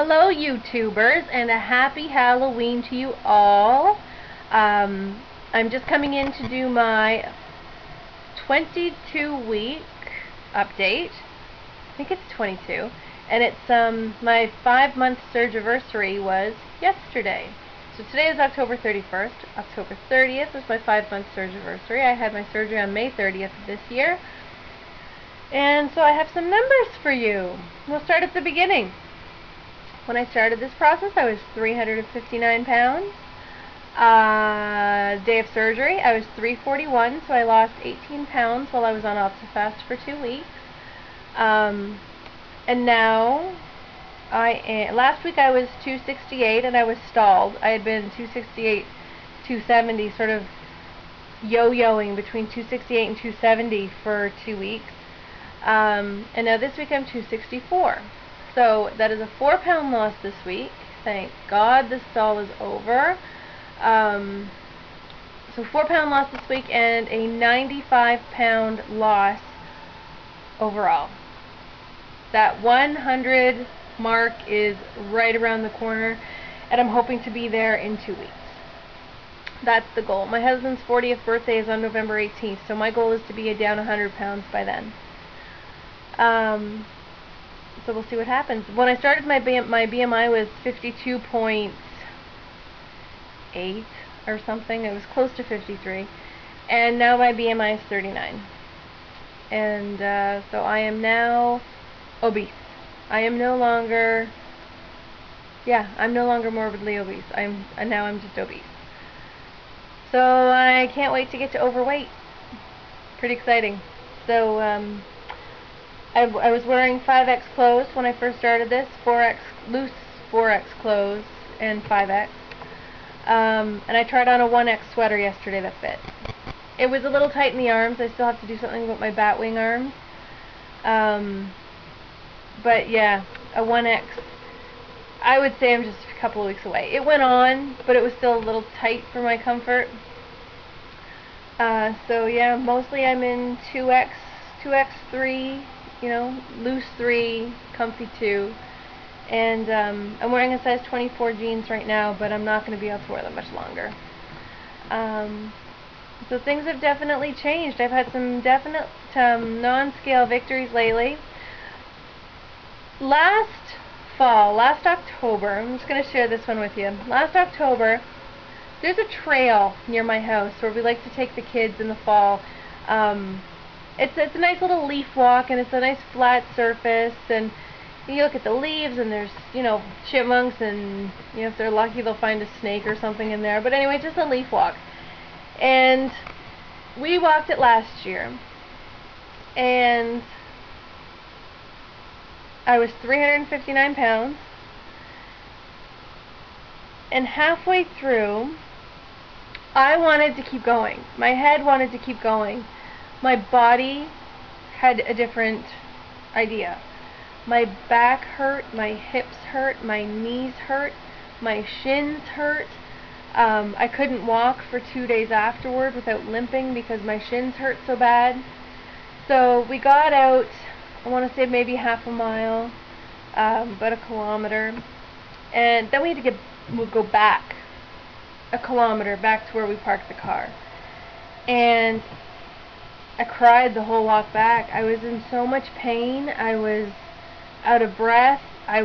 Hello YouTubers, and a happy Halloween to you all. I'm just coming in to do my 22-week update. I think it's 22. And it's my 5-month surgiversary was yesterday. So today is October 31st. October 30th was my 5-month surgiversary. I had my surgery on May 30th of this year. And so I have some numbers for you. We'll start at the beginning. When I started this process, I was 359 pounds. Day of surgery, I was 341, so I lost 18 pounds while I was on Optifast for 2 weeks. And now, last week I was 268 and I was stalled. I had been 268, 270, sort of yo-yoing between 268 and 270 for 2 weeks. And now this week I'm 264. So that is a 4-pound loss this week. Thank God the stall is over. So 4-pound loss this week and a 95-pound loss overall. That 100 mark is right around the corner, and I'm hoping to be there in 2 weeks. That's the goal. My husband's 40th birthday is on November 18th, so my goal is to be down 100 pounds by then. So we'll see what happens. When I started, my BMI was 52.8 or something. It was close to 53. And now my BMI is 39. And so I am now obese. I am no longer, I'm no longer morbidly obese. Now I'm just obese. So I can't wait to get to overweight. Pretty exciting. So I was wearing 5X clothes when I first started this, 4X, loose 4X clothes, and 5X. And I tried on a 1X sweater yesterday that fit. It was a little tight in the arms. I still have to do something with my batwing arms. But yeah, a 1X. I would say I'm just a couple of weeks away. It went on, but it was still a little tight for my comfort. So yeah, mostly I'm in 2X, 2X3, loose 3, comfy 2. And I'm wearing a size 24 jeans right now, but I'm not going to be able to wear them much longer. So things have definitely changed. I've had some definite non-scale victories lately. Last October, I'm just going to share this one with you. Last October, there's a trail near my house where we like to take the kids in the fall. It's a nice little leaf walk, and it's a nice flat surface, and you look at the leaves, and there's, chipmunks, and, if they're lucky, they'll find a snake or something in there. But anyway, just a leaf walk. And we walked it last year, and I was 359 pounds, and halfway through, I wanted to keep going. My head wanted to keep going. My body had a different idea. My back hurt, my hips hurt, my knees hurt, my shins hurt. I couldn't walk for 2 days afterward without limping because my shins hurt so bad. So we got out, I want to say maybe half a mile, about a kilometer. And then we had to go back a kilometer back to where we parked the car. And I cried the whole walk back. I was in so much pain. I was out of breath. It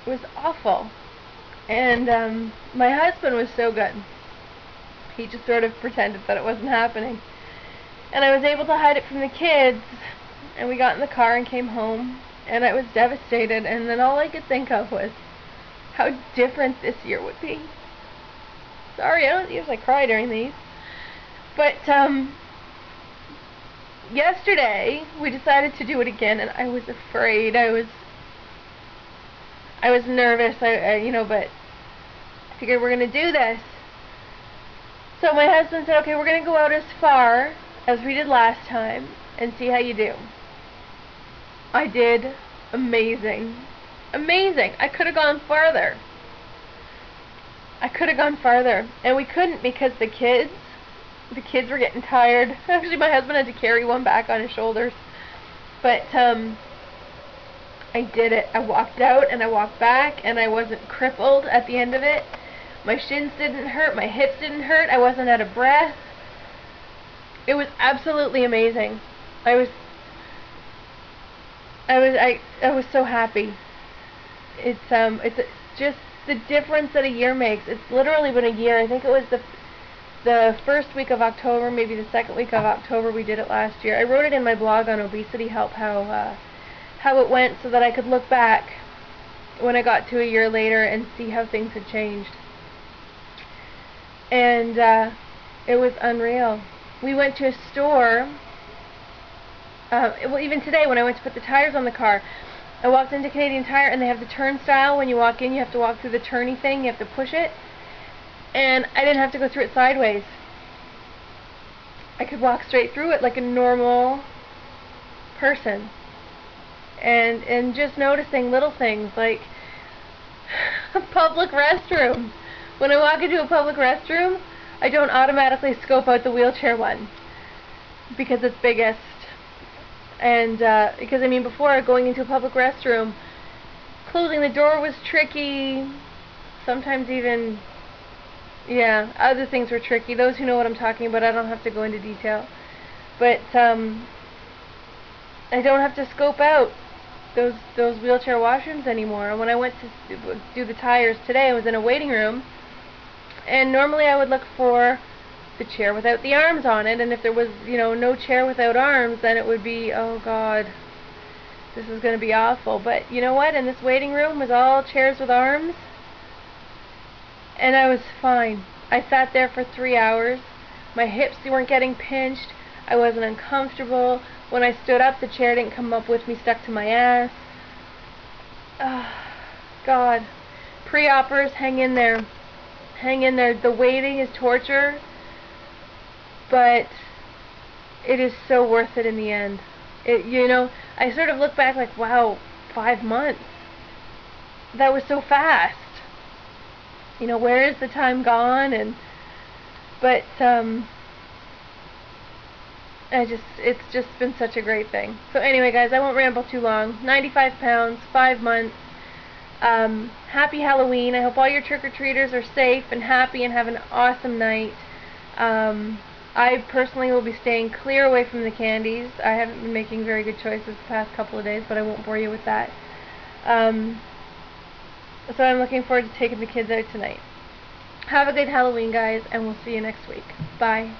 was awful. And my husband was so good. He just sort of pretended that it wasn't happening. And I was able to hide it from the kids. And we got in the car and came home. And I was devastated. And then all I could think of was how different this year would be. Sorry, I don't usually cry during these. But yesterday we decided to do it again, and I was afraid. I was nervous. But I figured we're gonna do this. So my husband said, "Okay, we're gonna go out as far as we did last time and see how you do." I did amazing. Amazing. I could have gone farther. And we couldn't because the kids were getting tired. Actually, my husband had to carry one back on his shoulders. But I did it. I walked out and I walked back, and I wasn't crippled at the end of it. My shins didn't hurt, my hips didn't hurt, I wasn't out of breath. It was absolutely amazing. I was so happy. It's just the difference that a year makes. It's literally been a year. I think it was the first week of October, maybe the second week of October. We did it last year. I wrote it in my blog on Obesity Help how it went, so that I could look back when I got to a year later and see how things had changed. And it was unreal. We went to a store. Well, even today when I went to put the tires on the car, I walked into Canadian Tire, and they have the turnstile. When you walk in, you have to walk through the turny thing. You have to push it. And I didn't have to go through it sideways. I could walk straight through it like a normal person. And just noticing little things like public restrooms. When I walk into a public restroom, I don't automatically scope out the wheelchair one because it's biggest. And because, I mean, before going into a public restroom, closing the door was tricky. Sometimes even, yeah, other things were tricky. Those who know what I'm talking about, I don't have to go into detail. But I don't have to scope out those wheelchair washrooms anymore. And when I went to do the tires today, I was in a waiting room, and normally I would look for the chair without the arms on it, and if there was, you know, no chair without arms, then it would be, oh God, this is going to be awful. But you know what? In this waiting room was all chairs with arms, and I was fine. I sat there for 3 hours. My hips weren't getting pinched. I wasn't uncomfortable. When I stood up, the chair didn't come up with me stuck to my ass. God. Pre-oppers, hang in there. Hang in there. The waiting is torture, but it is so worth it in the end. You know, I sort of look back like, wow, 5 months. That was so fast. You know, where is the time gone? But it's just been such a great thing. So anyway, guys, I won't ramble too long. 95 pounds, 5 months. Happy Halloween. I hope all your trick-or-treaters are safe and happy and have an awesome night. I personally will be staying clear away from the candies. I haven't been making very good choices the past couple of days, but I won't bore you with that. So I'm looking forward to taking the kids out tonight. Have a good Halloween, guys, and we'll see you next week. Bye.